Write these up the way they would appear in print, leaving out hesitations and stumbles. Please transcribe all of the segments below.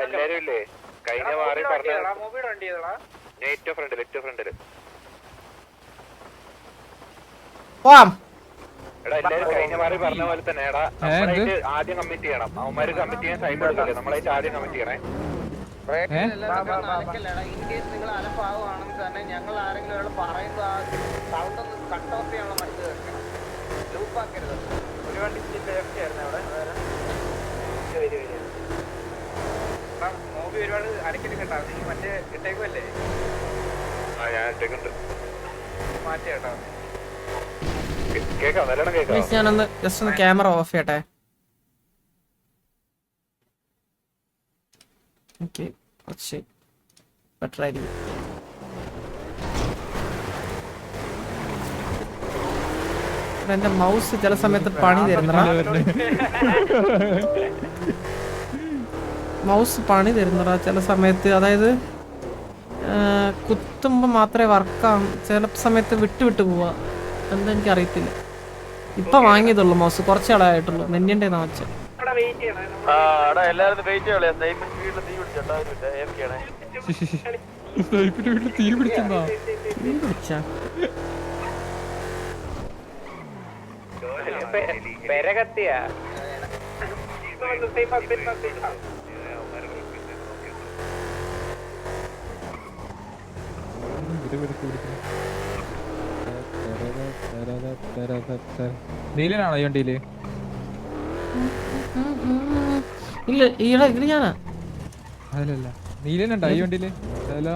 എല്ലാരും ഇല്ലേ കഴിഞ്ഞ മാറി പറഞ്ഞ ഏറ്റവും ഫ്രണ്ടില് എടാ എല്ലാരും കഴിഞ്ഞ മാറി പറഞ്ഞ പോലെ തന്നെ എടാ നമ്മളായിട്ട് ആദ്യം കമ്മിറ്റ് ചെയ്യണം. അവന്മാര് കമ്മിറ്റ് ചെയ്യാൻ ടൈം എടുക്കില്ലേ, നമ്മളായിട്ട് ആദ്യം കമ്മിറ്റ് ചെയ്യണേ. ഇൻകേസ് നിങ്ങൾ അലപ്പാവുകയാണെങ്കിൽ തന്നെ ഞങ്ങൾ ആരെങ്കിലും ഒരാൾ പറയുമ്പോൾ ആ സൗണ്ട് ഒന്ന് കട്ട് ഓഫ് ചെയ്യാനുള്ള മൈൻഡ് വെക്കണം. ലൂപ്പാക്കരുത്. ഒരു വണ്ടി ആയിരുന്നു അവിടെ മൂവി ഒരുപാട് അരക്കിട്ട് കേട്ടോ. മറ്റേ ഇട്ടേക്കുമല്ലേ? ഞാൻ ഇട്ടേക്കുണ്ട്. മാറ്റി കേട്ടോ. കേക്കാം, നല്ലോണം കേക്കാം. ഞാനൊന്ന് ജസ്റ്റ് ഒന്ന് ക്യാമറ ഓഫ് ചെയ്യട്ടെ. ഓക്കെ, കുറച്ച് ബെറ്റർ ആയിരിക്കും. എന്റെ മൗസ് ചില സമയത്ത് പണി തരുന്നടാ. മൗസ് പണി തരുന്നടാ ചില സമയത്ത്. അതായത് കുത്തുമ്പോൾ മാത്രമേ വർക്കാവും, ചില സമയത്ത് വിട്ട് പോവാ. എന്താ എനിക്കറിയത്തില്ല. ഇപ്പൊ വാങ്ങിയതുള്ളൂ മൗസ്, കുറച്ച് ആളായിട്ടുള്ളൂ. നെന്റിന്റെ വെച്ച തീ പിടിച്ചാ പെരകത്തിയാ നീലനാണോ ഈ വണ്ടിയില്? ഇല്ല, ഇതില് ഞാനാ. അതല്ല, നീലനുണ്ടോ ഈ വണ്ടിയില്? ഹലോ,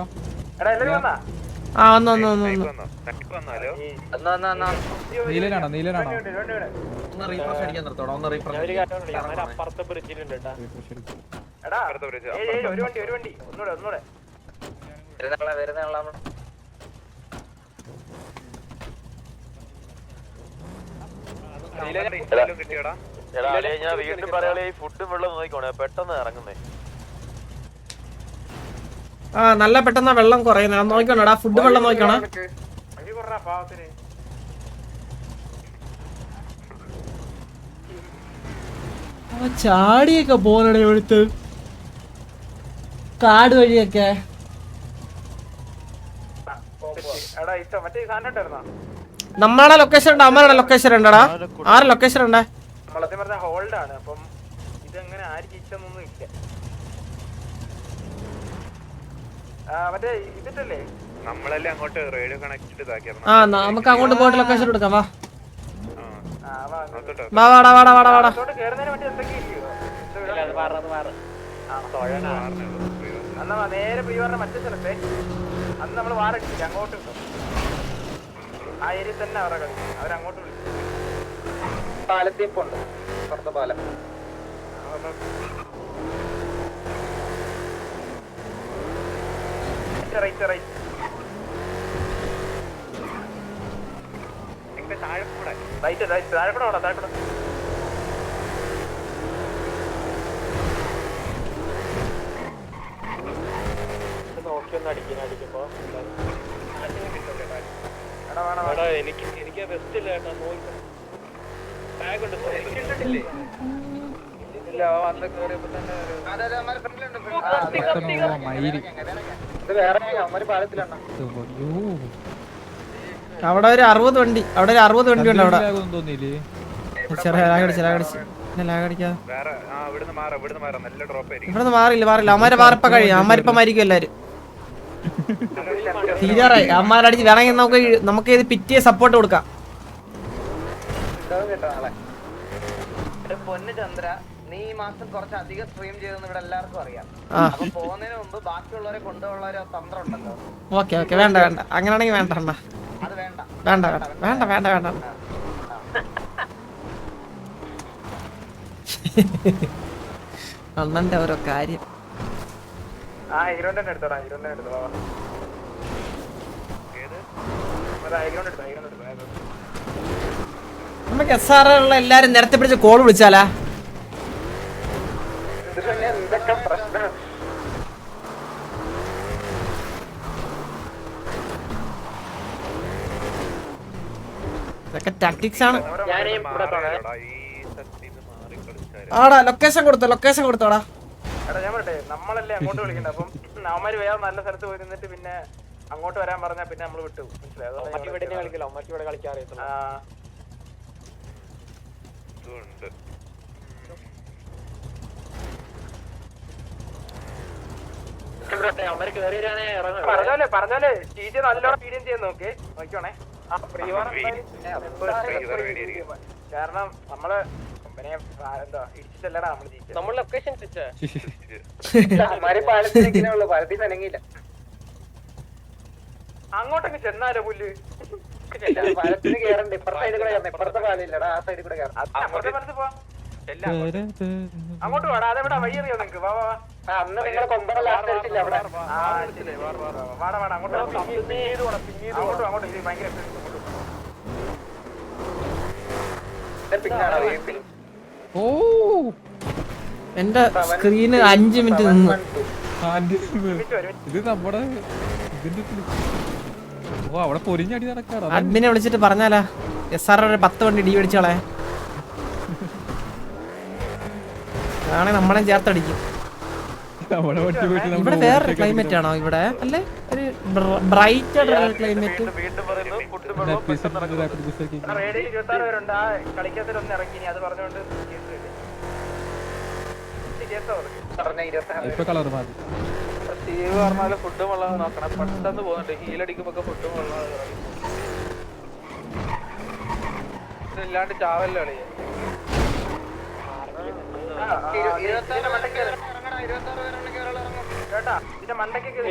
ആ വന്നു. നീലനാണോ? ഞാൻ വീണ്ടും പറയാ ഫുഡും വെള്ളം നോക്കിക്കോണേ, പെട്ടെന്ന് ഇറങ്ങുന്നേ. ആ നല്ല പെട്ടെന്ന് വെള്ളം കുറയുന്ന നോക്കണോടാ. ഫുഡ് വെള്ളം നോക്കണം. ചാടിയൊക്കെ പോകണേ എടുത്ത് കാട് വഴിയൊക്കെ. നമ്മളുടെ ലൊക്കേഷൻ ഉണ്ട്, അമ്മയുടെ ലൊക്കേഷൻ ഉണ്ടടാ. ആരുടെ ലൊക്കേഷൻ ഉണ്ടേ? ഹോൾഡാണ്. അപ്പം ഇതെങ്ങനെ ആരും ഇഷ്ടമൊന്നും ഇല്ല. മറ്റേ ഇതിട്ടല്ലേ നമ്മളല്ലേ അങ്ങോട്ട് റേഡിയോ കണക്ട് ഇതാക്കിയാ. ആ നമുക്ക് അങ്ങോട്ട് പോയിട്ട് ലൊക്കേഷൻ എടുക്കാം. വാ നേരെ പ്രിയറിന്റെ മറ്റേ സ്ഥലത്തെ അന്ന് നമ്മള് വാറടിച്ചില്ല, അങ്ങോട്ട് കിട്ടും. ആ ഏരിയ തന്നെ അവരെ കളി. അവരങ്ങോട്ട് വിളിച്ചു. പാലത്തിപ്പുണ്ട്, പുറത്തെ പാലം. റൈറ്റ് താഴെക്കൂടെ ഓടാ. താഴെക്കൂടെ നോക്കിയൊന്ന് അടിക്കുമ്പോ എനിക്ക് ബെസ്റ്റ് ഇല്ല കേട്ടോ. അവിടെ ഒരു 60 വണ്ടി, അവിടെ ഒരു 60 വണ്ടി ഉണ്ട് അവിടെ. ഇവിടുന്ന് മാറില്ല. അമ്മാരെ മാറിപ്പ കഴിയും. അമ്മാരിപ്പ മരിക്കും എല്ലാരും. തീരാറായി. അമ്മാരടിച്ച് വേണമെങ്കിൽ നമുക്ക് ഇത് പിറ്റിയെ സപ്പോർട്ട് കൊടുക്കാം. പൊന്നു ചന്ദ്ര, നീ ഈ മാസം കുറച്ച് അധികം സ്ട്രീം ചെയ്തെന്ന് ഇവിടെ എല്ലാവർക്കും അറിയാം. അപ്പൊ പോകുന്നതിന് മുമ്പ് ബാക്കിയുള്ളവരെ കൊണ്ടുപോകാനുള്ള ഒരു തന്ത്രം ഉണ്ടല്ലോ. ഓക്കെ വേണ്ട അങ്ങനെയാണെങ്കിൽ വേണ്ട. അത് വേണ്ട. അണ്ണന്റെ ഓരോ കാര്യം. ഹീറോന്റെ എടുത്തോടാ. നമുക്ക് SR ഉള്ള എല്ലാരും നേരത്തെ പിടിച്ച് കോൾ വിളിച്ചാലാ? എന്തൊക്കെ പ്രശ്നം. ഇതൊക്കെ ടാക്ടിക്സ് ആണ്. ആടാ ലൊക്കേഷൻ കൊടുത്തോടാ. എടാ ഞാൻ പറയട്ടെ, നമ്മളല്ലേ അങ്ങോട്ട് വിളിക്കണ്ട. അപ്പം അവന്മാര് വേറെ നല്ല സ്ഥലത്ത് പോയി നിന്നിട്ട് പിന്നെ അങ്ങോട്ട് വരാൻ പറഞ്ഞാൽ പിന്നെ നമ്മൾ വിട്ടു. മനസ്സിലായോ? പറഞ്ഞോലെ ടീച്ചർ നല്ലോണം ഫീഡിയം ചെയ്യാൻ നോക്കിക്കോണേ. കാരണം നമ്മള് എന്താ ഇടിച്ചിട്ടല്ലടാ നമ്മള് ജയിച്ചത്. നമ്മൾ ലൊക്കേഷൻ അങ്ങോട്ടൊക്കെ ചെന്നാലോ പുല്ല് പാലത്തിന് കേറണ്ട. ഇപ്പുറത്തെ സൈഡിൽ കൂടെ കയറണം. ഇപ്പുറത്തെ പാലില്ലടാ, ആ സൈഡിൽ കൂടെ കയറണം. അങ്ങോട്ട് മനസ്സിൽ പോവാം. അങ്ങോട്ട് വേടാ, അതെവിടാ വഴി അറിയോ നിങ്ങക്ക്? വാ വാ. അന്ന് നിങ്ങളെ കൊമ്പറ ലാസ്റ്റ് അടിച്ചില്ല അവിടെ. വാടാ വാടാ, അങ്ങോട്ട് അങ്ങോട്ടും അങ്ങോട്ടും. ഇത് ഭയങ്കര ഓ എന്റെ സ്ക്രീന് 5 മിനിറ്റ് നിന്നു. ഇത് നമ്മുടെ ഇതിന്റെ ഓ അവിടെ പൊരിഞ്ഞടി നടക്കാറോ? അഡ്മിനെ വിളിച്ചിട്ട് പറഞ്ഞാലാ SR 10 വണ്ടി ഡി മേടിച്ചോളെ. അതാണെ നമ്മളെ ചേർത്തടിക്കും. ഇവിടെ വേറെ ക്ലൈമറ്റ് ആണോ ഇവിടെ? അല്ലേ ഒരു ബ്രൈറ്റ് ആയിട്ടുള്ള ക്ലൈമറ്റ്. ഇപ്പൊ കളർ മാറി. സ്റ്റീവ് പറഞ്ഞാല് ഫുഡും വെള്ളം നോക്കണം. പെട്ടെന്ന് പോകുന്നുണ്ട്. ഹീലടിക്കുമ്പോ ഫുഡും വെള്ളം ഇല്ലാണ്ട് ചാവല്ലോ കളി.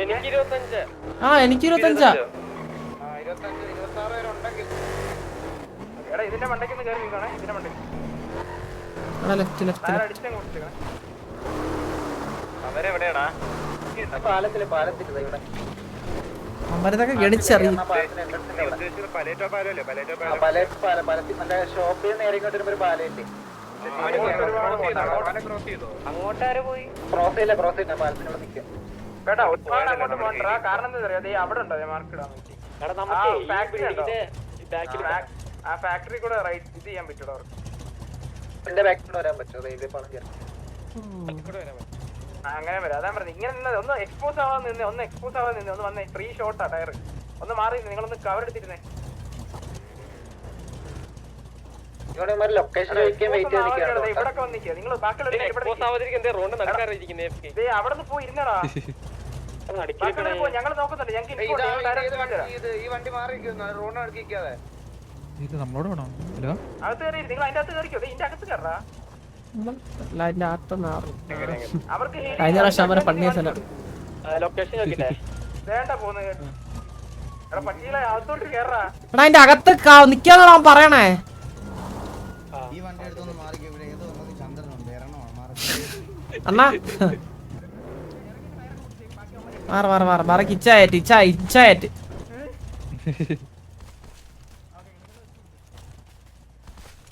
എനിക്ക് 25. എനിക്ക് 25. 26 വരെ ഉണ്ടെങ്കിൽ എടാ ഇതിന്റെ മണ്ടയ്ക്ക് കയറി നിൽക്കണേ. ഇതിന്റെ മണ്ടയ്ക്ക് അവരെവിടെയാടാ? പാലത്തില് ഇവിടെ അമരതൊക്കെ ഗണിച്ചറിയും. ഷോപ്പിൽ നേരെ ഇങ്ങോട്ട് വരുമ്പോ ഒരു പാലയില്ലേ, അങ്ങോട്ടാരെ പോയി ക്രോസ് ചെയ്യില്ല. പാലത്തിനോട് നിൽക്കും കേട്ടാ. ഒരുപാട് അങ്ങോട്ട് പോകണ്ട. കാരണം എന്താ പറയാ, അവിടെ ഉണ്ടോ മാർക്ക് ഇടാൻ വേണ്ടി? ആ ഫാക്ടറി കൂടെ റൈറ്റ് ഇത് ചെയ്യാൻ പറ്റൂടാ അവർക്ക്. എന്റെ ബാക്കിൽ വരാൻ പറ്റുമോ? റെയിൽവേ പാളം അങ്ങനെ വരാം. അതാ പറഞ്ഞത്. ഇങ്ങനെ ഒന്ന് എക്സ്പോസ് ആവാൻ നിന്ന് ഒന്ന് വന്നേ. 3 ഷോട്ടാ ടയർ. ഒന്ന് മാറി നിങ്ങളൊന്ന് കവർ എടുത്തിരുന്നേ. ലൊക്കേഷൻ ഇവിടൊക്കെ വന്നിരിക്കുക. നിങ്ങൾ ബാക്കിയുള്ള അവിടെ നിന്ന് പോയി ഇരുന്നടാ. ഞങ്ങൾ നോക്കുന്നുണ്ട്. ഞങ്ങൾക്ക് ഈ വണ്ടി മാറി റോഡ് അടുക്കിക്കാതെ നമ്മളോട് വേണോ? ഹലോ, അകത്ത് കയറി. നിങ്ങൾ അതിന്റെ അകത്ത് കയറിക്കോ. ഇതിന്റെ അകത്ത് കയറാ. കഴിഞ്ഞ പ്രാവശ്യം അവരെ പണിയ സ്ഥലം. വേണ്ട പോന്ന് പട്ടികളെ അകത്തോട്ട് കേറാ. എടാ അതിന്റെ അകത്ത് നിക്കാന്നാണ് അവൻ പറയണേ. അണ്ണാ മാറി ഇച്ചായറ്റ്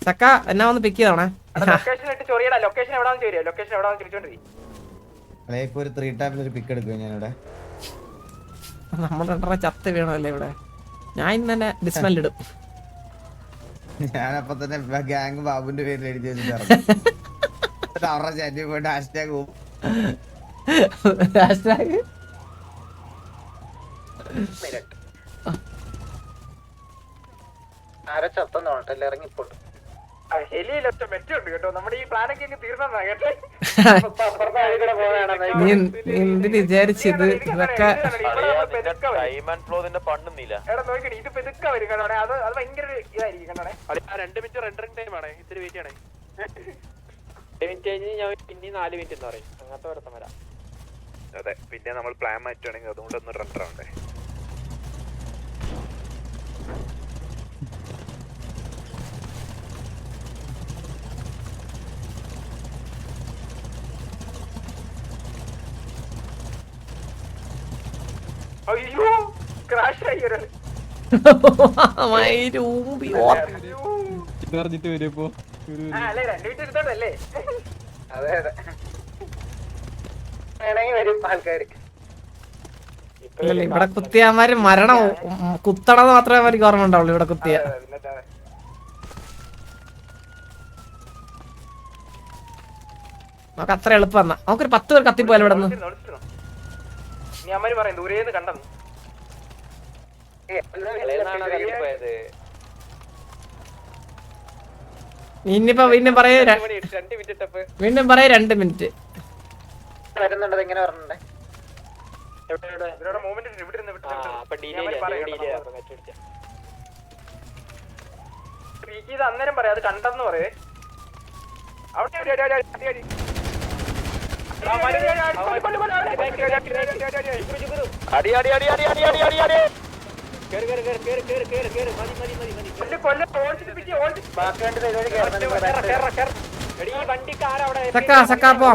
ചക്ക എന്നാ ഒന്ന് പിക്ക് ചെയ്തോണേ. ലൊക്കേഷൻ എവിടാന്ന് തിരിച്ചോണ്ടിരിക്കും. നമ്മുടെ ചത്ത് വീണല്ലേ ഇവിടെ. ഞാൻ ഇന്ന് തന്നെ ഡിസ്മെല്ലിടും. ഞാനപ്പോ തന്നെ ഗാങ് ബാബുന്റെ പേരിൽ എഴുതി വെച്ചിട്ട് അവരുടെ ചാറ്റിൽ പോയിട്ട് ഹാഷ്ടാഗ് പോകും. ആരെ ചത്തോട്ടെ ഇറങ്ങിപ്പോട്ട്. ഹെലിയിലൊറ്റ മെറ്റുണ്ട് കേട്ടോ. നമ്മുടെ ഈ പ്ലാനൊക്കെ തീർന്നാ കേട്ടെ. നീ എന്തിന് വിചാരിച്ചത് ഇതൊക്കെ? എടാ നോക്കണേ, ഇത് പെതുക്ക വരും കേട്ടോ. അത് ഭയങ്കര ഇതായിരിക്കും കണ്ടോണേ. 2 മിനിറ്റ് റെൻഡറിംഗ് ടൈം ആണേ. ഇത്തിരി വെയിറ്റ് ചെയ്യണേ. 2 മിനിറ്റ് കഴിഞ്ഞ് ഞാൻ പിന്നെ 4 മിനിറ്റ് എന്ന് പറയും. അങ്ങനത്തെ വരത്തം വരാം. അതെ, പിന്നെ നമ്മൾ പ്ലാൻ മാറ്റുവാണെങ്കിൽ അതുകൊണ്ടൊന്ന് റെൻഡർ ആവണ്ടേ. അയ്യോ ക്രാഷ് ആയി ഒരാൾ. പറഞ്ഞിട്ട് വരുമ്പോ അല്ലേ 2 മിനിറ്റ് എടുത്തോണ്ടല്ലേ? അതെ അതെ, വേണമെങ്കിൽ വരും ആൾക്കാര്. ഇവിടെ കുത്തിയമാര് മരണം കുത്തണമെന്ന് മാത്രമേ അവർക്ക് ഓർമ്മ ഉണ്ടാവുള്ളൂ. ഇവിടെ കുത്തിയ നമുക്ക് അത്ര എളുപ്പം വന്നാ നമുക്കൊരു 10 പേർ കത്തിപ്പോയാലും ഇവിടെ നിന്ന്. നീ അമ്മര് പറയും ദൂരേന്ന് കണ്ടെന്ന്. ഇനിയിപ്പോ വീണ്ടും പറയേ 2 മിനിറ്റ്. വരുന്നുണ്ടത് എങ്ങനെ പറഞ്ഞേ? ഇവരുടെ മൂവ്മെന്റ് ഇവിടെ ഇരുന്ന് വിട്ടു. അന്നേരം പറയാം അത് കണ്ടെന്ന് പറയേ. അവിടെ സക്കാ പോ.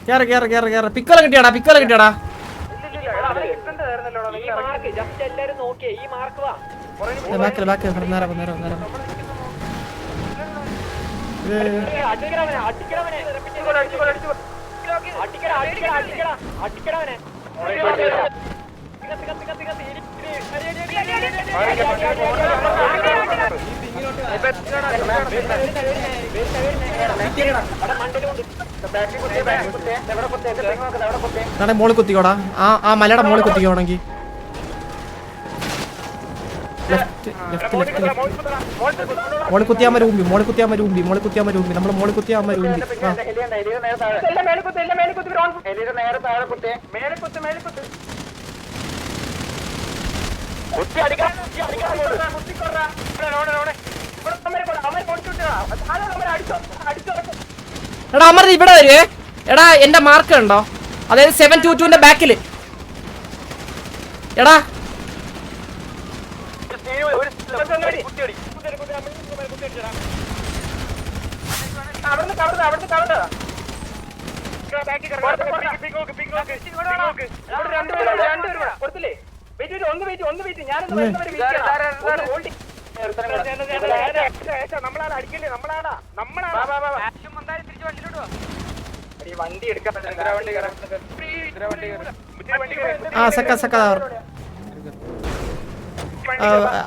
കേറ്. പിക്കോല കിട്ടിയാടാ. ബാക്കിൽ നേരം മോളിൽ കുത്തിക്കോടാ. ആ മലയുടെ മോളിൽ കുത്തിക്കോണെങ്കിൽ മോളിൽ കുത്തിയാ മരൂമ്പി. നമ്മള് മോളിൽ കുത്തിയാ മരൂമ്പി. എടാ അമർ ഇവിടെ വരുവേ. എടാ എന്റെ മാർക്ക് ഉണ്ടോ? അതായത് 722ന്റെ ബാക്കില്. എടാ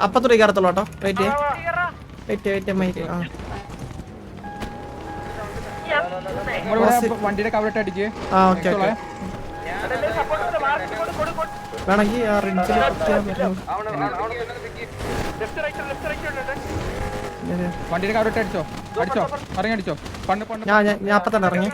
അപ്പത്തൂടെ കയറത്തുള്ളൂ കേട്ടോ. വെയിറ്റ്. വണ്ടിയുടെ കവറിട്ട് അടിക്ക്. ഓക്കെ വേണമെങ്കിൽ ആ റിഞ്ചിൽ വണ്ടിയുടെ കവറിട്ട് അടിച്ചോ. ഇറങ്ങി അടിച്ചോ. ഞാൻ അപ്പൊ തന്നെ ഇറങ്ങി.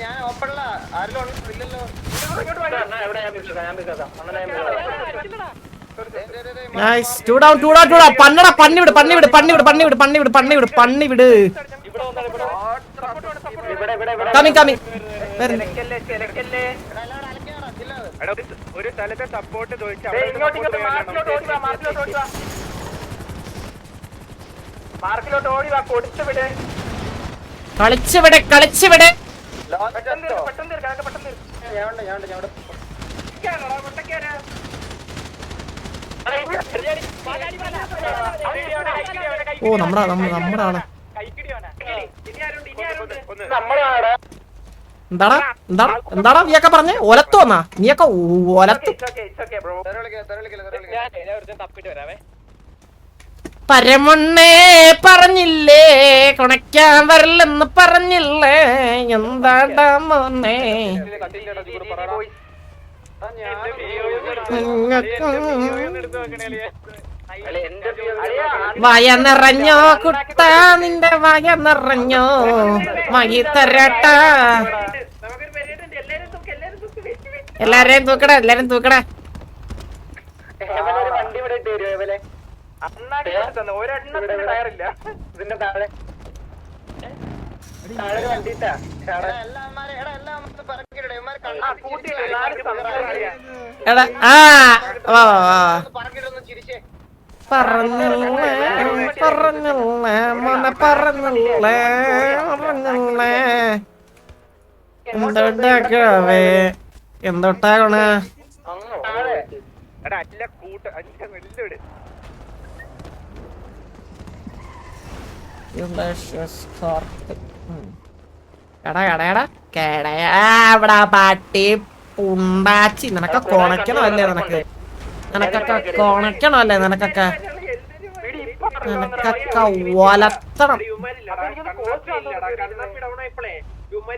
ഞാൻ ഓപ്പണില്ല. ആരെങ്കിലും ഇല്ലല്ലോ. പന്നിവിട്. ഒരു സ്ഥലത്തെ സപ്പോർട്ട് മാർക്കിലോട്ട് ഓടി വാ. കൊടുത്തുവിടെ. കളിച്ചുവിടെ. ഓ നമ്മുടെ ആളെ. എന്താടാ നീയൊക്കെ പറഞ്ഞേ? ഒലത്തു വന്നാ നീയൊക്കെ ഒലത്തു. പരമണ്ണേ പറഞ്ഞില്ലേ കുണയ്ക്കാൻ വരില്ലെന്ന് പറഞ്ഞില്ലേ? എന്താടാ മോനെ വയ നിറഞ്ഞോ കുട്ട, നിന്റെ വയ നിറഞ്ഞോ? മകി തരട്ടാ. എല്ലാരെയും തൂക്കടാ. വണ്ടി ഇവിടെ ഇട്ട് വരുവേ. ഒരെണ്ണത്തിന് ടയറില്ല. ഇതിന്റെ താഴെ വണ്ടിട്ടാ. എടാ പറഞ്ഞില്ലേ മോനെ പറഞ്ഞില്ലേ. എന്തൊട്ടാകണ പാട്ടി പുണ്ടാച്ചി നിനക്ക് കൊണക്കണമല്ലേ നിനക്കൊക്കെ കൊണക്കണമല്ലേ നിനക്കൊക്കെ ഒലത്തണം.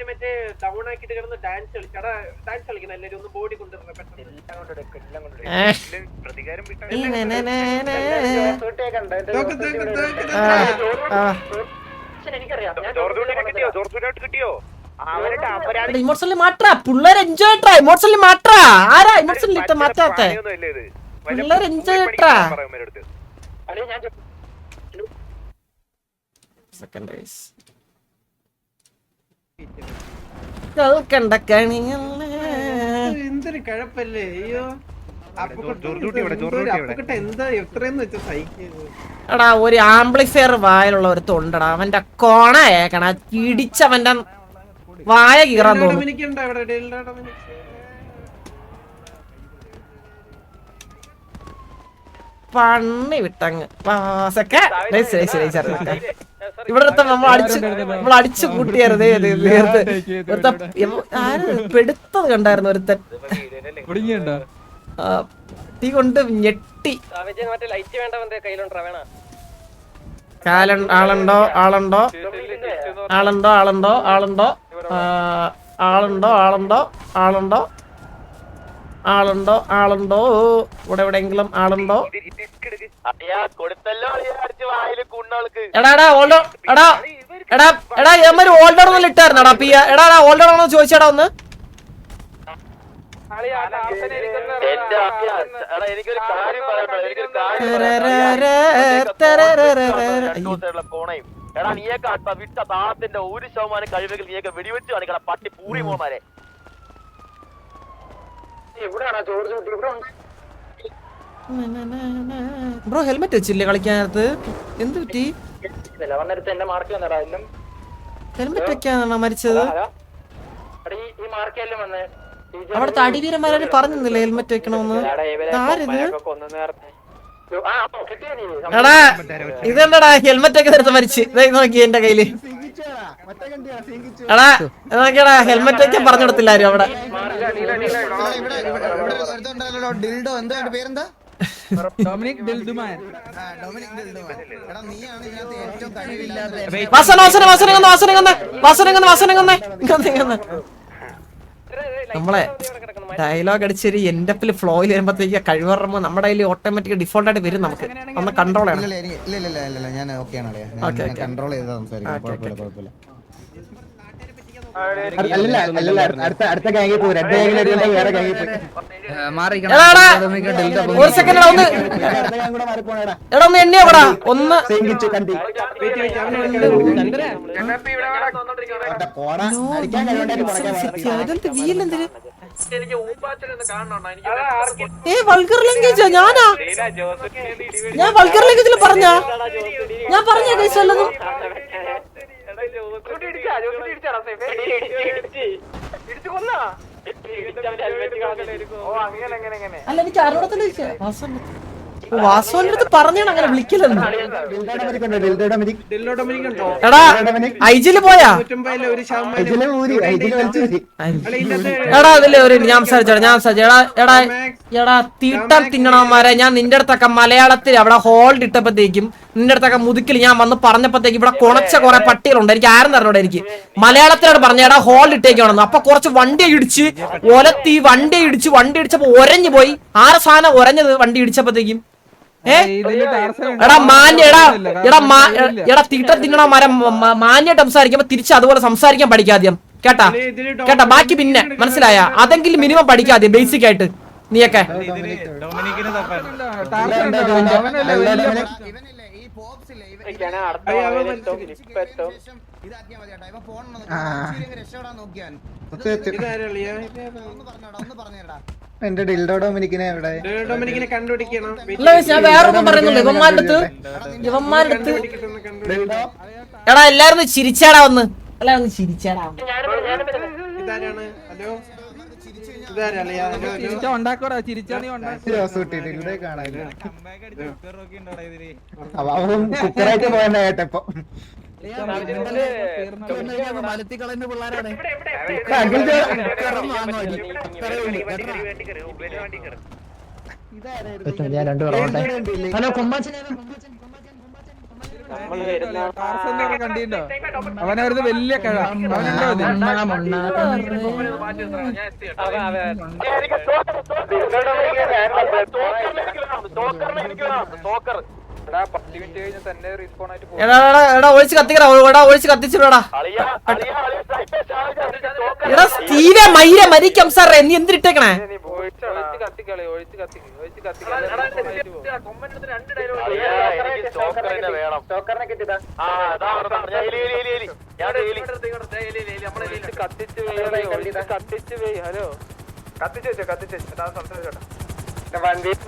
മറ്റേ ഡൗൺ ആക്കിട്ട് കിടന്ന് ഡാൻസ് കളിക്കണം എല്ലാരും ഒന്ന് ബോഡി കൊണ്ടുവരണം. ഇമോഷണലി മാറ്റാ പിള്ളേർ എൻജോയ് ട്രാ. ഇമോഷണലി മാറ്റാ ആരാ ഇമോഷണലി മാറ്റാത്ത പിള്ളേർ എൻജോയ് ട്രാ. കണ്ട കണിയല്ലേ എന്തൊരു കഴപ്പല്ലേ. അയ്യോ എന്താ എത്രയെന്ന് വെച്ചാ സഹിക്കുന്നത്. എടാ ഒരു ആംപ്ലിഫയർ വായിലുള്ള ഒരു തൊണ്ടടാ അവന്റെ കോണ ഏക്കണ ഇടിച്ചവന്റെ വായ കീറാൻ തോന്നും. പണ്ണി വിട്ടങ്ങ് ഇവിടത്തെ നമ്മൾ അടിച്ചു കൂട്ടിയായിരുന്നേ. ആര് പെടുത്തത് കണ്ടായിരുന്നു ഒരുത്തൻ തീ കൊണ്ട് ഞെട്ടി. ആളുണ്ടോ ആളുണ്ടോ ആളുണ്ടോ ആളുണ്ടോ ആളുണ്ടോ ആളുണ്ടോ ആളുണ്ടോ ആളുണ്ടോ ആളുണ്ടോ ആളുണ്ടോ ഇവിടെ എവിടെയെങ്കിലും ആളുണ്ടോ? എടാ എടാ ഓൾഡോ എടാ എടാ എടാ ഏമാര് ഓൾഡർ ഒന്നും ഇട്ടായിരുന്നടാ പിയ. എടാ എടാ ഓൾഡർ ആണോ ചോദിച്ചടാ ഒന്ന്. എടാ നീയൊക്കെ വിട്ട താളത്തിന്റെ 1% കഴിവുകൾ നീയൊക്കെ വെടിവെച്ച് കാണിക്കണം പട്ടി പൂറി മോമാരെ. ബ്രോ ഹെൽമെറ്റ് വെച്ചില്ലേ കളിക്കാനകത്ത്? എന്ത് പറ്റി? ഹെൽമെറ്റ് വെക്കാനാണോ മരിച്ചത്? അവിടുത്തെ അടിവീരന്മാരും പറഞ്ഞില്ലേ ഹെൽമെറ്റ് വെക്കണമെന്ന്? ആരിത്? എടാ ഇതെന്താടാ ഹെൽമെറ്റ് ഒക്കെ നേരത്തെ മരിച്ച് നോക്കി എന്റെ കയ്യില്. എടാ നോക്കിയടാ ഹെൽമെറ്റ് ഒക്കെ പറഞ്ഞു കൊടുത്തില്ല ആരും അവിടെ. നമ്മളെ ഡയലോഗ് അടിച്ചൊരു എന്റെ ഫ്ലോയിൽ വരുമ്പോഴത്തേക്ക് കഴിവറുമ്പോ നമ്മുടെ കയ്യിൽ ഓട്ടോമാറ്റിക് ഡിഫോൾട്ട് ആയിട്ട് വരും. നമുക്ക് ഒന്ന് കൺട്രോൾ ചെയ്യണം. കൺട്രോൾ ചെയ്താ സംസാരിക്കാം. കുഴപ്പമില്ല കുഴപ്പമില്ല. അടുത്ത ഗാംഗിൽ പോകും. രണ്ട് ഗാംഗിൽ വേറെ ഗാംഗിൽ പോയി ഒരു സെക്കൻഡ് ഒന്ന് എടാ ഒന്ന് എണ്ണിയാ കൂടാ ഒന്ന്. വീലെന്തിന് വൾഗർ ലാംഗ്വേജാ? ഞാനാ ഞാൻ വൾഗർ ലാംഗ്വേജിൽ പറഞ്ഞ കേസ് വല്ലതും? അല്ല എനിക്ക് അറിവടത്തല്ലേ വാസോന്റെ അടുത്ത് പറഞ്ഞാണ് അങ്ങനെ വിളിക്കലെന്ന്. എടാ ഐജില് പോയാ? എടാ അതില് ഒരു ഞാൻ എടാ എടാ തീട്ടാൻ തിന്നണമാരെ ഞാൻ നിന്റെ അടുത്തൊക്കെ മലയാളത്തിൽ അവിടെ ഹോൾഡ് ഇട്ടപ്പോഴത്തേക്കും നിന്റെ അടുത്തൊക്കെ മുതുക്കിൽ ഞാൻ വന്ന് പറഞ്ഞപ്പോഴത്തേക്ക് ഇവിടെ കുണച്ച കുറെ പട്ടികളുണ്ട്. എനിക്ക് ആരും തരണോടെ എനിക്ക് മലയാളത്തിലോട് പറഞ്ഞ എടാ ഹോൾഡ് ഇട്ടേക്കാണെന്ന്. അപ്പൊ കുറച്ച് വണ്ടി ഇടിച്ച് ഒലത്തി വണ്ടി ഇടിച്ചപ്പോ ഒരഞ്ഞു പോയി. ആരെ സാധനം ഒരഞ്ഞത് വണ്ടി ഇടിച്ചപ്പോഴത്തേക്കും? എടാ തീട്ടം തിന്നണ മരം മാന്യായിട്ട് സംസാരിക്കുമ്പോ തിരിച്ച് അതുപോലെ സംസാരിക്കാൻ പഠിക്കാദ്യം കേട്ടാ. ബാക്കി പിന്നെ മനസ്സിലായ അതെങ്കിലും മിനിമം പഠിക്കാദ്യം ബേസിക് ആയിട്ട് നീയൊക്കെ. എന്റെ ഡിൽഡോ ഡൊമിനിക്കിനെ എവിടെ? കണ്ടുപിടിക്കണം. ഞാൻ വേറൊന്നും പറയുന്നില്ല. ഇവന്മാരുടെ അടുത്ത് എടാ എല്ലാരും ചിരിച്ചാടാ ഒന്ന്. എല്ലാരും ചിരിച്ചാടാ. ഉണ്ടാക്കോടാ ചിരിച്ചാ നീ കുക്കറായിട്ട് പോയപ്പോ മലത്തി കളയുന്ന പിള്ളേരാണ്. ഞാൻ രണ്ടു പറഞ്ഞോട്ടെ. ഹലോ കൊമ്പാച്ചൻ കണ്ടിട്ടുണ്ടോ? അവനായിരുന്നു വലിയ കഴ. എടാ ഒഴിച്ച് കത്തിക്കടാ, എടാ ഒഴിച്ച് കത്തിച്ചിടാ. എടാ സ്റ്റീവെ മൈര മരിക്കാം സാറേ, നീ എന്തിട്ടേക്കണേ?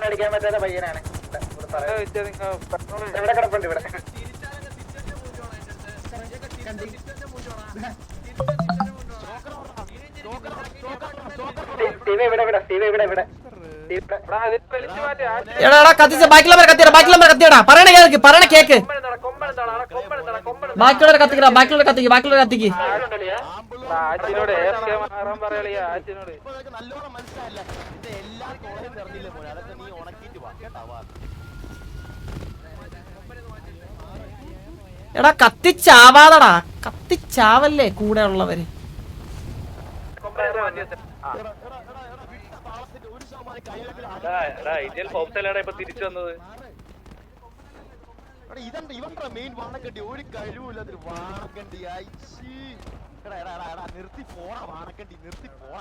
അടിക്കാൻ പറ്റാത്ത പയ്യനാണ്. ഇവിടെ കിടപ്പുണ്ട് ഇവിടെ. എടാ കത്തിച്ച ബാക്കിയുള്ളവരെ കത്തിയടാ, ബാക്കിയുള്ളവരെ കത്തിയടാ. പറയണ കേക്ക്, പറയണ കേക്ക്. ബാക്കിയുള്ളവരെ കത്തിക്കടാ, ബാക്കിയുള്ളവരെ കത്തിക്ക്, ബാക്കിയുള്ളവരെ കത്തിക്ക്. എടാ കത്തിച്ചാവാതടാ, കത്തിച്ചാവല്ലേ കൂടെ ഉള്ളവര്. തിരിച്ചു വന്നത് മെയിൻ വാണക്കണ്ടി ഒരു കഴിവില്ലാത്ത വാണക്കണ്ടി നിർത്തി പോണ വാണക്കണ്ടി നിർത്തി പോണ.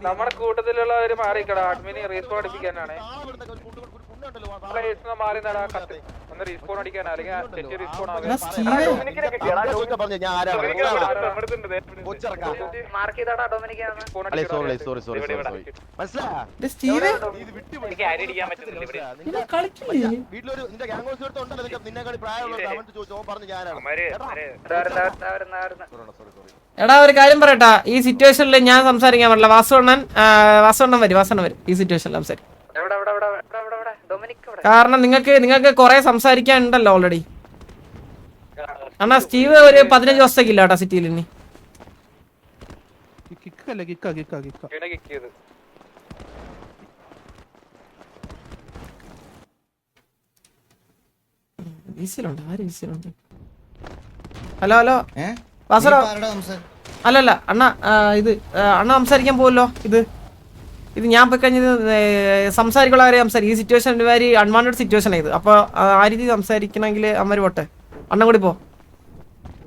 നമ്മുടെ കൂട്ടത്തിലുള്ളവര് മാറിക്കടാ, അഡ്മിനി റീസ്പോൺ അടിപ്പിക്കാനാണ്. മാറി നടാ, ഒന്ന് റീസ്പോൺ അടിക്കാനാ, അല്ലെങ്കിൽ റീസ്പോൺ ആകും. വീട്ടിലൊരു നിന്റെ ഗ്യാങ് ഉണ്ടല്ലോ, നിന്നെക്കാളി പ്രായമുള്ള അവൻ ചോദിച്ചു, പറഞ്ഞു ഞാനാണ്. എടാ ഒരു കാര്യം പറയട്ടാ, ഈ സിറ്റുവേഷനിൽ ഞാൻ സംസാരിക്കാൻ പറ്റില്ല. വാസുവണ്ണൻ വരും ഈ സിറ്റുവേഷനിൽ സംസാരിക്കും. കാരണം നിങ്ങൾക്ക് കുറെ സംസാരിക്കാനുണ്ടല്ലോ ഓൾറെഡി. അണ്ണാ സ്റ്റീവ് ഒരു 15 ദിവസത്തേക്ക് ഇല്ല കേട്ടോ സിറ്റിയിൽ. ഇനി ഹലോ ഹലോ വാസറ, അല്ലല്ല അണ്ണ ഇത് അണ്ണ സംസാരിക്കാൻ പോവല്ലോ. ഇത് ഞാൻ പോയി കഴിഞ്ഞത് സംസാരിക്കുള്ള കാര്യം സംസാരിക്കും. ഈ സിറ്റുവേഷൻ വെരി അൺവാണ്ടഡ് സിറ്റുവേഷൻ ഇത്. അപ്പൊ ആ രീതി സംസാരിക്കണമെങ്കിൽ അമ്മര് പോട്ടെ, അണ്ണൻ കൂടി പോ.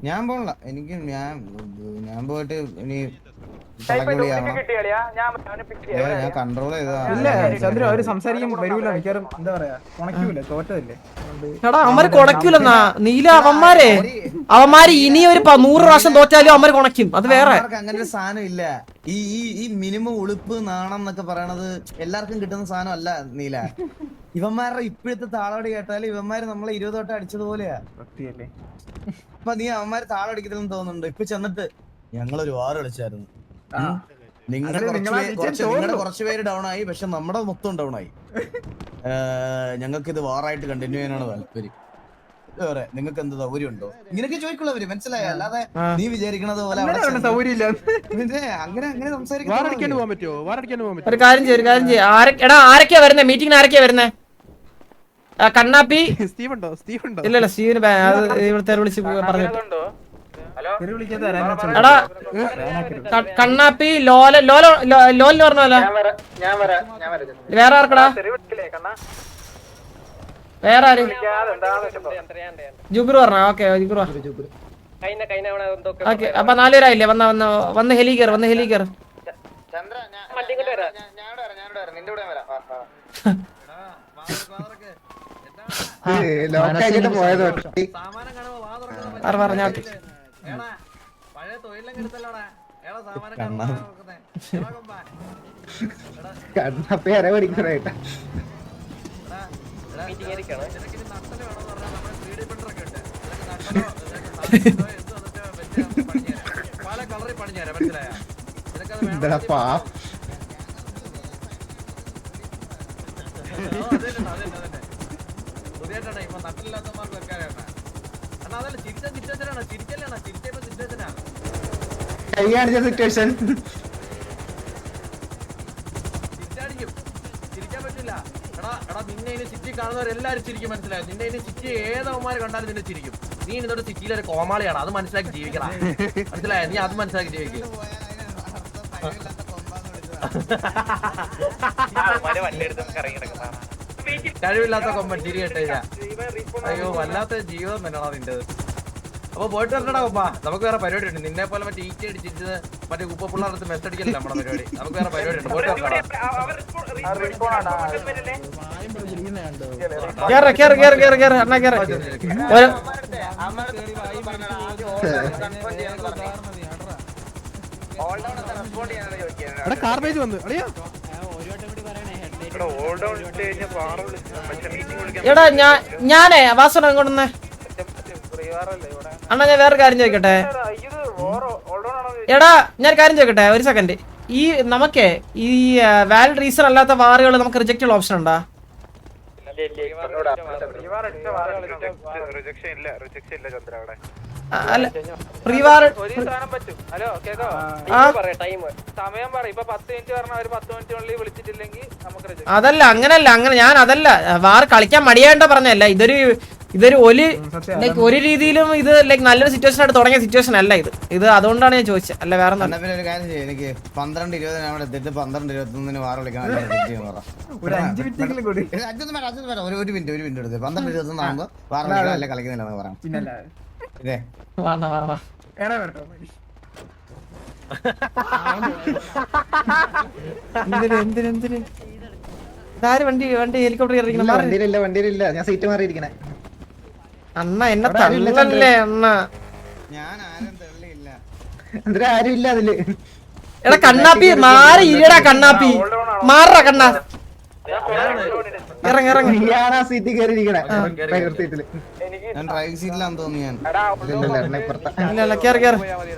ഞാൻ പോണില്ല, എനിക്ക് ഞാൻ പോയിട്ട് ഇനി ഞാൻ കൺട്രോൾ എടാ അവന്മാര് കൊണക്കൂലെന്നാ നീല. അവന്മാര് ഇനി ഒരു 100 പ്രാവശ്യം തോറ്റാലും അവന്മാര് കൊണക്കും. അത് വേറെ അങ്ങനെ ഒരു സാധനം ഇല്ല. ഈ മിനിമം ഉളുപ്പ് നാണം എന്നൊക്കെ പറയണത് എല്ലാവർക്കും കിട്ടുന്ന സാധനം അല്ല നീല. ഇവന്മാരുടെ ഇപ്പോഴത്തെ താളോട് കേട്ടാല് ഇവന്മാര് നമ്മളെ 20 തൊട്ട് അടിച്ചതുപോലെയാ. അപ്പൊ നീ അവന്മാര് താളടിക്കത്തില്ലെന്ന് തോന്നുന്നുണ്ട്. ഇപ്പൊ ചെന്നിട്ട് ഞങ്ങളൊരു വാർ കളിച്ചായിരുന്നു, നിങ്ങളുടെ കുറച്ച് പേര് ഡൗൺ ആയി, പക്ഷെ നമ്മുടെ മൊത്തം ഡൗൺ ആയി. ഞങ്ങൾക്ക് ഇത് വാറായിട്ട് കണ്ടിന്യൂ ചെയ്യാനാണ് താല്പര്യം. വേറെ നിങ്ങൾക്ക് എന്ത് സൗകര്യം ഉണ്ടോ ഇങ്ങനെയൊക്കെ ചോദിക്കുള്ളവര്, മനസ്സിലായ? അല്ലാതെ നീ വിചാരിക്കണത് പോലെ അങ്ങനെ സംസാരിക്കാൻ പോകാൻ പറ്റുമോ? ഒരു കാര്യം ചെയ്യും. എടാ ആരൊക്കെയാ വരുന്നേ മീറ്റിംഗിന്? ആരൊക്കെയാ വരുന്നേ? കണ്ണാപ്പി ഇല്ലല്ല, സ്റ്റീവിന് ഇവിടുത്തെ വിളിച്ച് പറഞ്ഞിട്ട്. എടാ കണ്ണാപ്പി ലോലിന് പറഞ്ഞല്ലോ. വേറെ ആർക്കടാ? വേറെ ആര്? ജുഗുറു പറഞ്ഞ? ഓക്കെ ജുഗുറു. ഓക്കെ അപ്പൊ 4 പേരായില്ലേ? വന്ന് ഹെലി കയർ. പറഞ്ഞോട്ടെ. പേരെ പഠിക്കണേട്ടാ. കൈ കാണിച്ച സിറ്റുവേഷൻ ചിരിക്കാൻ പറ്റില്ല. എടാ നിന്നെ ഇനി സിറ്റി കാണുന്നവരെല്ലാരും ചിരിക്കും, മനസ്സിലായോ? നിന്നെ ഇനി സിറ്റി ഏതവന്മാര് കണ്ടാലും നിന്നെ ചിരിക്കും. നീ ഇന്നോട്ട് സിറ്റിയിലെ ഒരു കോമാളിയാണ്, അത് മനസ്സിലാക്കി ജീവിക്കണം, മനസ്സിലായോ? നീ അത് മനസ്സിലാക്കി ജീവിക്കും. കഴിവില്ലാത്ത കൊമ്പൻ ചിരി കേട്ടില്ല. അയ്യോ വല്ലാത്ത ജീവിതം തന്നെയാണോ നിന്റേത്. അപ്പൊ പോയിട്ട് വരണ്ടടാ കൊമ്പ, നമുക്ക് വേറെ പരിപാടി ഉണ്ട്. നിന്നെ പോലെ മറ്റേ ഈച്ച അടിച്ചിട്ട് മറ്റേ ഉപ്പ പിള്ളേർത്ത് മെസ്സടിക്കല്ല നമ്മുടെ പരിപാടി. നമുക്ക് വേറെ പരിപാടി ഉണ്ട്, പോയിട്ട് വരണ്ടടാ. കാർബേജ് വന്നു അളിയാ. എടാ ഞാനേ വാസന കൊണ്ടുവന്നേ അണ്ണാ, ഞാൻ വേറെ കാര്യം ചോദിക്കട്ടെ. എടാ ഞാൻ കാര്യം ചോദിക്കട്ടെ, ഒരു സെക്കൻഡ്. ഈ നമുക്കേ ഈ വാലിഡ് റീസൺ അല്ലാത്ത വാറുകൾ നമുക്ക് റിജക്റ്റ് ഉള്ള ഓപ്ഷൻ ഉണ്ടോ? അല്ല പ്രീവാർ അതല്ല, അങ്ങനല്ല, ഞാൻ അതല്ല വാർ കളിക്കാൻ മടിയാണ്ട പറഞ്ഞല്ല. ഇതൊരു ഒരു രീതിയിലും ഇത് ലൈക്ക് നല്ലൊരു സിറ്റുവേഷൻ ആയിട്ട് തുടങ്ങിയ സിറ്റുവേഷൻ അല്ല ഇത് അതുകൊണ്ടാണ് ഞാൻ ചോദിച്ചത്, അല്ല വേറെ ഒരു കാര്യം ചെയ്യും, എനിക്ക് 12:20 അവിടെ എത്തിയിട്ട് 12:21 വാറ വിളിക്കണം. ഒരു മിനിറ്റ് എടുത്ത് 12:21 ആകുമ്പോ വാറ വിളിക്കണം, അല്ല കളിക്കുന്നില്ല പറയാം. ഇതേ എന്തിന് വണ്ടി ഹെലികോപ്റ്റർ വണ്ടിയിലില്ല, ഞാൻ സീറ്റ് മാറിയിരിക്കണേ. അണ്ണ എന്നെ തള്ളല്ലേ അണ്ണ. ഞാൻ ആരും തെള്ളിയില്ല. എന്തിനാ ആരും ഇല്ല അതില്. എടാ കണ്ണാപ്പി മാറി ഇല്ലടാ, കണ്ണാപ്പി മാറാ കണ്ണാ. ഇറങ്ങി നീയാണാ സീറ്റിൽ കയറിയിരിക്കണേ. ഞാൻ ഡ്രൈവിംഗ് സീറ്റിലാന്ന് തോന്നി. ഞാൻ ഇല്ല കേറി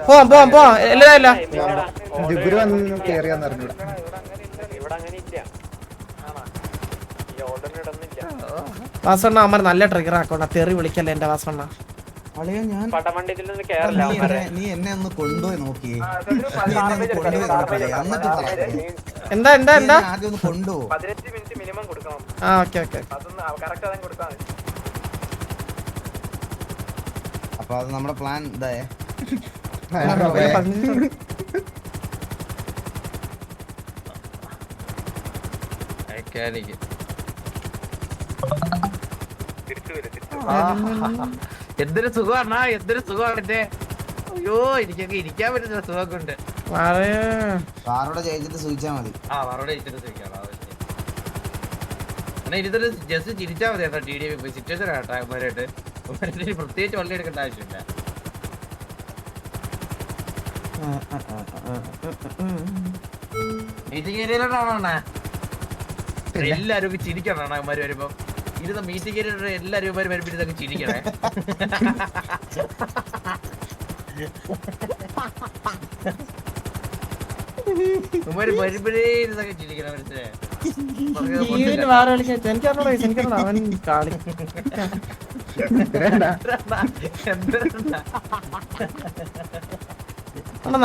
പോവാം ഇല്ല ജിബുര് വന്ന് കേറിയാന്ന് അറിഞ്ഞൂടാ. വാസണ്ണ അമ്മ നല്ല ട്രിഗർ ആക്കണ, തെറി വിളിക്കല്ലേ എന്റെ വാസണ്ണ. നീ എന്നെ ഒന്ന് കൊണ്ടുപോയി നോക്കിയേ, എന്താ ആദ്യം ഒന്ന് കൊണ്ടുപോ. 15 മിനിറ്റ് മിനിമം കൊടുക്കണം. ഓക്കെ അപ്പൊ അത് നമ്മുടെ പ്ലാൻ ഇതായേ. എന്തൊരു സുഖമാണ്, എന്തൊരു സുഖമാണ്. അയ്യോ എനിക്കൊക്കെ ഇരിക്കാൻ പറ്റുന്ന സുഖമൊക്കെ ഉണ്ട്. കാറോടെ ജയിച്ചിട്ട് സൂചിച്ചാ മതി. ഇതൊരു ജസ്റ്റ് ചിരിച്ചാ മതി കേട്ടോ. TDP സിറ്റുവേഷൻ കേട്ടോ അവന്മാരായിട്ട് പ്രത്യേകിച്ച് വള്ളി എടുക്കേണ്ട ആവശ്യമില്ല. മീറ്റിംഗ് ഏരിയയിലോട്ടാണോ എല്ലാരും ചിരിക്കണം അവന്മാര് വരുമ്പോ. ഇരുന്ന മീറ്റിംഗ് ഏരിയ എല്ലാരും വരുമ്പോ ഇതൊക്കെ ചിരിക്കണേ. വരുമ്പോഴേ ഇതൊക്കെ ചിരിക്കണം, മനസ്സിലായോ?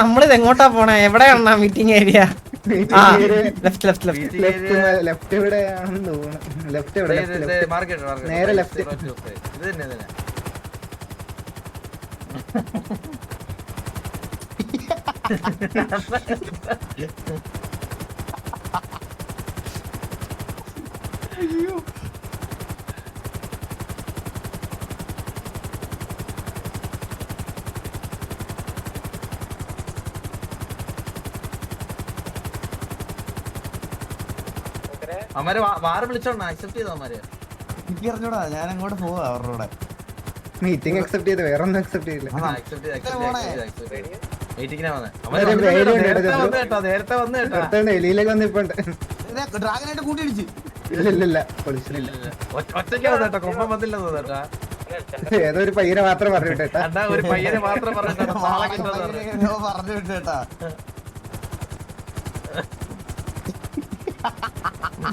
നമ്മളിത് എങ്ങോട്ടാ പോണേ? എവിടെയാണ് മീറ്റിംഗ് ഏരിയ? ലെഫ്റ്റ് എവിടെയാണെന്ന് തോന്നുന്നു. ലെഫ്റ്റ് എവിടെ? നേരെ ലെഫ്റ്റ്. ഇത് തന്നെ അമ്മര് വാറ് വിളിച്ചോണ്ടാ അക്സെപ്റ്റ് ചെയ്തോ അമ്മര്? എനിക്ക് അറിഞ്ഞൂടാ, ഞാൻ അങ്ങോട്ട് പോവാ അവരുടെ കൂടെ. മീറ്റിംഗ് അക്സെപ്റ്റ് ചെയ്ത് വേറെ ഒന്നും അക്സെപ്റ്റ് ചെയ്തില്ല. നേരത്തെ വന്നു കേട്ടോ. ഡൽഹിയിലേക്ക് വന്നിപ്പോണ്ട്. ഡ്രാഗനായിട്ട് കൂട്ടിയിടിച്ച്. ഇല്ല പൊളിച്ചില്ല. ഒറ്റയ്ക്ക് വന്നേട്ടോ, കൊമ്പം വന്നില്ല തോന്നേട്ടാ. ഏതോ ഒരു പയ്യനെ മാത്രം പറഞ്ഞു വിട്ടേട്ടാ. ഒരു പയ്യനെ മാത്രം പറഞ്ഞു വിട്ടേട്ടാ.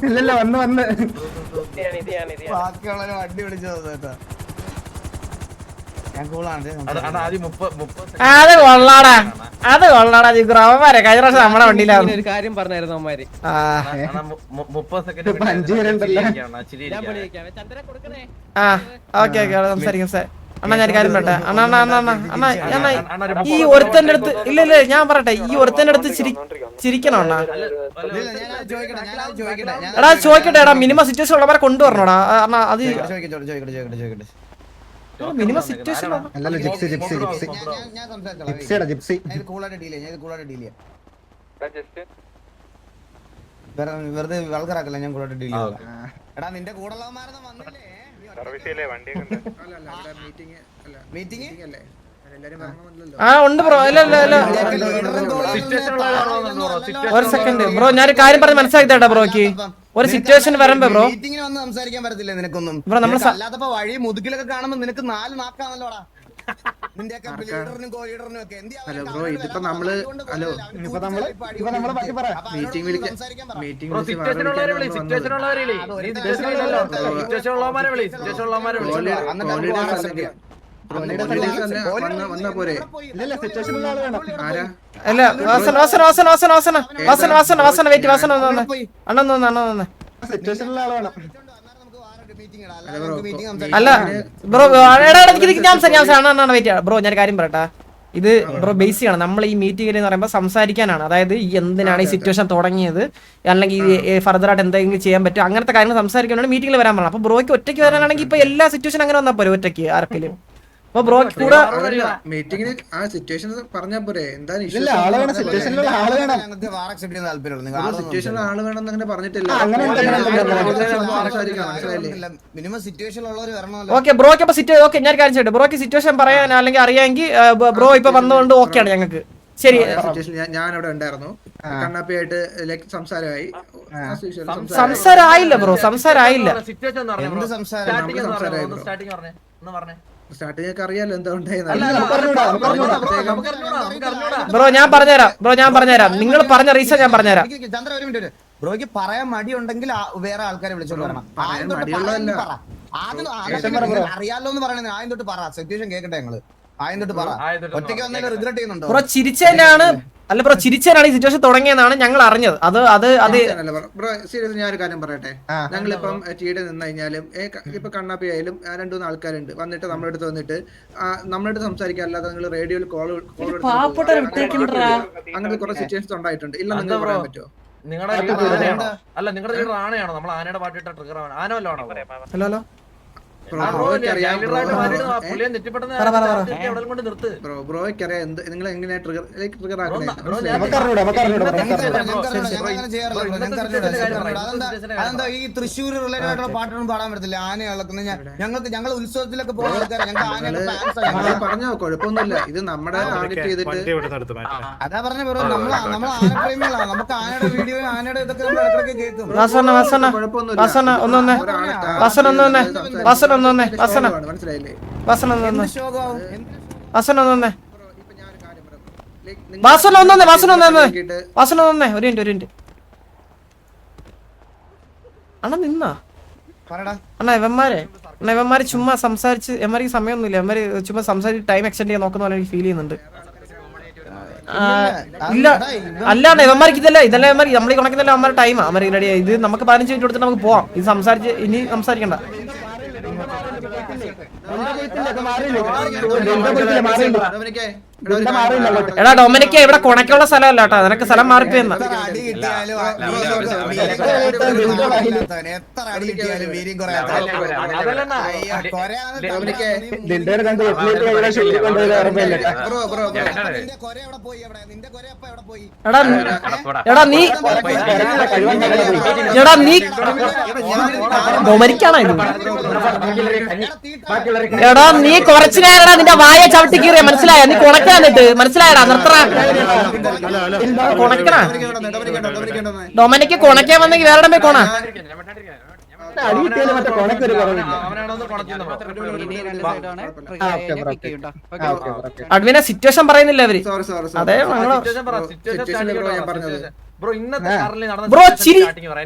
ഇല്ലല്ല വന്ന് ബാക്കിയുള്ളവരെ വണ്ടി വിളിച്ചു തോന്നേട്ടാ. ഞാൻ കൂളാണ് അത് കൊള്ളാടാ ജിഗ്ര അവന്മാരെ കഴിഞ്ഞ പ്രാവശ്യം നമ്മളെ വണ്ടിയിലായിരുന്നു ഒരു കാര്യം പറഞ്ഞായിരുന്നു അവന്മാര്. ആ 30 സെക്കൻഡ് 5 പേരുണ്ടല്ലോ. ആ ഓക്കെ സംസാരിക്കാം സാർ. അണ്ണാ ഞാൻ കാര്യം പറയട്ടെ. അണ്ണാ ഈ ഒരുത്തന്റെ അടുത്ത് ഇല്ല ഞാൻ പറയട്ടെ, ഈ ഒരുത്തന്റെ അടുത്ത് ചിരിക്കണോ അണ്ണാ? എടാ ചോദിക്കട്ടെ, എടാ മിനിമം സിറ്റുവേഷൻ ഉള്ളവരെ കൊണ്ടുവരണോടാ അണ്ണാ. അത് മിനിമം സിറ്റുവേഷൻ അല്ലല്ലോ ജിപ്സി ജിപ്സി ജിപ്സി ഞാൻ സംസാരിച്ചോളാം. ജിപ്സിയുടെ ജിപ്സി ഞാൻ കൂളായിട്ട് ഡീൽ ചെയ്യാം. വെറുതെ വൾഗറാക്കല്ല, ഞാൻ കൂളായിട്ട് ഡീൽ ചെയ്യാം. എടാ നിന്റെ കൂടെ ഉള്ളവന്മാരൊന്നും വന്നില്ലേ? സർവീസിലെ വണ്ടി മീറ്റിംഗ് ആ ഉണ്ട് ബ്രോ. ഇല്ല ഒരു സെക്കൻഡ് ബ്രോ, ഞാനൊരു കാര്യം പറഞ്ഞ് മനസ്സിലാക്കി തരാം ബ്രോക്ക്. ഒരു സിറ്റുവേഷൻ വരുമ്പോ ബ്രോ മീറ്റിംഗിന് വന്ന് സംസാരിക്കാൻ പറ്റത്തില്ല നിനക്കൊന്നും. ബ്രോ നമ്മൾ അല്ലാത്തപ്പോ വഴി മുതുകിലൊക്കെ കാണുമ്പോ നിനക്ക് 4 നാക്കാണല്ലോടാ. നിന്റെയൊക്കെ ലീഡറിനും കോ ലീഡറിനും ഒക്കെ ഹലോ ബ്രോ, ഇതിപ്പോ നമ്മള് ഹലോ ഇപ്പൊ നമ്മള് ബാക്കി പറ മീറ്റിംഗ് വിളിക്കാൻ വന്നാ പോരെ? ഇല്ല സിറ്റുവേഷൻ ഉള്ള ആള് വേണം. ആരാ? അല്ല വാസന വെയിറ്റ്. വാസന അണ്ണ സിറ്റുവേഷൻ ഉള്ള ആള് വേണം. അല്ല ബ്രോ ഞാൻ വെയിറ്റ് ബ്രോ, ഞാൻ കാര്യം പറയട്ടാ. ഇത് ബ്രോ ബേസിക് ആണ്. നമ്മൾ ഈ മീറ്റിംഗ് എന്ന് പറയുമ്പോൾ സംസാരിക്കാനാണ്. അതായത് എന്തിനാണ് ഈ സിറ്റുവേഷൻ തുടങ്ങിയത്, അല്ലെങ്കിൽ ഫർദർ ആയിട്ട് എന്തെങ്കിലും ചെയ്യാൻ പറ്റും, അങ്ങനത്തെ കാര്യങ്ങൾ സംസാരിക്കാനാണ് മീറ്റിംഗിൽ വരാൻ പറഞ്ഞത്. അപ്പൊ ബ്രോയ്ക്ക് ഒറ്റയ്ക്ക് വരാനാണെങ്കിൽ ഇപ്പൊ എല്ലാ സിറ്റുവേഷൻ അങ്ങനെ വന്നാൽ പോരെ ഒറ്റയ്ക്ക് ആർക്കെങ്കിലും? അപ്പൊ ബ്രോ കൂടെ മീറ്റിംഗിന് ആ സിറ്റുവേഷൻ പറഞ്ഞാ പോരെ? എന്താണ് സിറ്റുവേഷനിലുള്ള ആള് വേണം അങ്ങനെ പറഞ്ഞിട്ടില്ല. മിനിമം സിറ്റുവേഷൻ ഉള്ളവർ വരണമല്ലോ. ഓക്കെ ബ്രോക്ക് അപ്പൊ ഓക്കെ ഞാൻ കാര്യം ചെയ്യട്ടെ. ബ്രോക്ക് സിറ്റുവേഷൻ പറയാൻ അല്ലെങ്കിൽ അറിയാമെങ്കിൽ ബ്രോ ഇപ്പൊ വന്നതുകൊണ്ട് ഓക്കെയാണ് ഞങ്ങൾക്ക്. ശരി, ഞാൻ അവിടെ ഉണ്ടായിരുന്നു. കണ്ണാപ്പിയായിട്ട് സംസാരമായി. സംസാരമായില്ല ബ്രോ, സംസാരമായില്ല. എന്ത് സംസാരം? സ്റ്റാർട്ടിങ് ഒക്കെ അറിയാലോ എന്താ ബ്രോ ഞാൻ പറഞ്ഞുതരാം. നിങ്ങൾ പറഞ്ഞ റീസൺ ഞാൻ പറഞ്ഞുതരാം. ചന്ദ്ര ഒരു മിനിറ്റ്. ബ്രോയ്ക്ക് പറയാൻ മടി ഉണ്ടെങ്കിൽ വേറെ ആൾക്കാരെ വിളിച്ചോണ്ട് വരണം. അറിയാലോ എന്ന് പറയണേ. ആദ്യം തൊട്ട് പറ, സിറ്റുവേഷൻ കേൾക്കട്ടെ. ഞങ്ങള് ആദ്യം തൊട്ട് പറ. ഒറ്റയ്ക്ക് വന്നതിൽ റിഗ്രറ്റ് ചെയ്യുന്നുണ്ടോ? ബ്രോ ചിരിച്ചതിനാണ് ഈ സിറ്റുവേഷൻ തുടങ്ങിയതാണ് ഞങ്ങൾ അറിഞ്ഞത്. ഞാനൊരു കാര്യം പറയട്ടെ. ഞങ്ങളിപ്പം ടീടെ നിന്ന് കഴിഞ്ഞാലും ഇപ്പൊ കണ്ണാപ്പി ആയാലും 2-3 ആൾക്കാരുണ്ട് വന്നിട്ട് നമ്മുടെ അടുത്ത് വന്നിട്ട് സംസാരിക്കാൻ, അല്ലാതെ നിങ്ങൾ റേഡിയോയിൽ കോൾ അങ്ങനത്തെ കുറെ സിറ്റുവേഷൻസ് ഉണ്ടായിട്ടുണ്ട്. ഇല്ല നിങ്ങൾക്ക് പറയാൻ പറ്റുമോ? നിങ്ങളുടെ ആനയാണോ? നമ്മൾ ആനയുടെ പാട്ടിട്ട ട്രിഗർ ആനോ അല്ലോ? ഹലോ ബ്രോയ്ക്കറിയാം നിങ്ങൾ എങ്ങനെയാ ട്രിഗർ അതെന്താ ഈ തൃശ്ശൂർ റിലേറ്റഡ് ആയിട്ടുള്ള പാട്ടൊന്നും പാടാൻ പറ്റത്തില്ല? ആന ഇളക്കുന്ന ഞങ്ങൾ ഉത്സവത്തിലൊക്കെ പോകുന്ന ആൾക്കാർ പറഞ്ഞോ, കുഴപ്പമൊന്നുമില്ല. ഇത് നമ്മുടെ ടാർഗറ്റ് ചെയ്തിട്ട് അതാ പറഞ്ഞ ബ്രോ, നമ്മൾ ആന പ്രേമികളാണ്. നമുക്ക് ആനയുടെ വീഡിയോ ആനയുടെ ഇതൊക്കെ നമ്മൾ ഇടയ്ക്കൊക്കെ കേൾക്കും. അണ്ണ നിന്നാ ഇവന്മാര് ചുമ്മാ സംസാരിച്ച് എമാർക്ക് സമയമൊന്നുമില്ല. എമാര് ചുമ്മാ സംസാരിച്ച് ടൈം എക്സ്റ്റെൻഡ് ചെയ്യാൻ നോക്കുന്ന പോലെ എനിക്ക് ഫീൽ ചെയ്യുന്നുണ്ട്. ഇല്ല അല്ലാണ്ട് ഇവന്മാർക്ക് ഇതല്ല ഇവന്മാർക്ക് നമ്മൾ ഈ കണക്കുന്നല്ല അവന്മാരുടെ ടൈമാ. അവന്മാർ റെഡി. ഇത് നമുക്ക് 15 മിനിറ്റ് കൊടുത്തിട്ട് നമുക്ക് പോവാം. ഇത് സംസാരിച്ച് ഇനി സംസാരിക്കണ്ട. എടാ ഡൊമിനിക്ക ഇവിടെ കൊണക്കുള്ള സ്ഥലമല്ല കേട്ടോ, നിനക്ക് സ്ഥലം മാറിപ്പോയെന്ന. എത്ര അടി കിട്ടിയാലും വീര്യം എടാ നീ ഡൊമിനിക്കാണോ ഇത്? എടാ നീ കുറച്ചു നേരം നിന്റെ വായ ചവിട്ടി കീറിയ മനസ്സിലായ? നീ കൊണക്കാന്നിട്ട് മനസ്സിലായടാ? നിർത്തറ കൊണക്കണ. ഡൊമിനിക്ക് കൊണക്കാൻ വന്നെങ്കിൽ വേറെ പോയി കൊണ. അഡ്വിനെ സിറ്റുവേഷൻ പറയുന്നില്ല അവര്. അതെ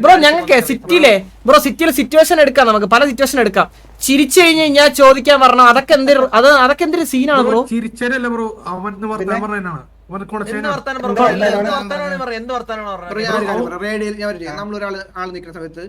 ബ്രോ ഞങ്ങൾക്ക് സിറ്റിയിലെ സിറ്റുവേഷൻ എടുക്കാം, നമുക്ക് പല സിറ്റുവേഷൻ എടുക്കാം. ചിരിച്ചു കഴിഞ്ഞ് ഞാൻ ചോദിക്കാൻ പറഞ്ഞു അതൊക്കെ എന്തൊരു സീനാണ് ബ്രോ. ചിരിച്ചല്ല ബ്രോ, അവൻ വർത്താനം പറയാനാണ്. നമ്മളൊരാൾ നിൽക്കുന്ന സമയത്ത്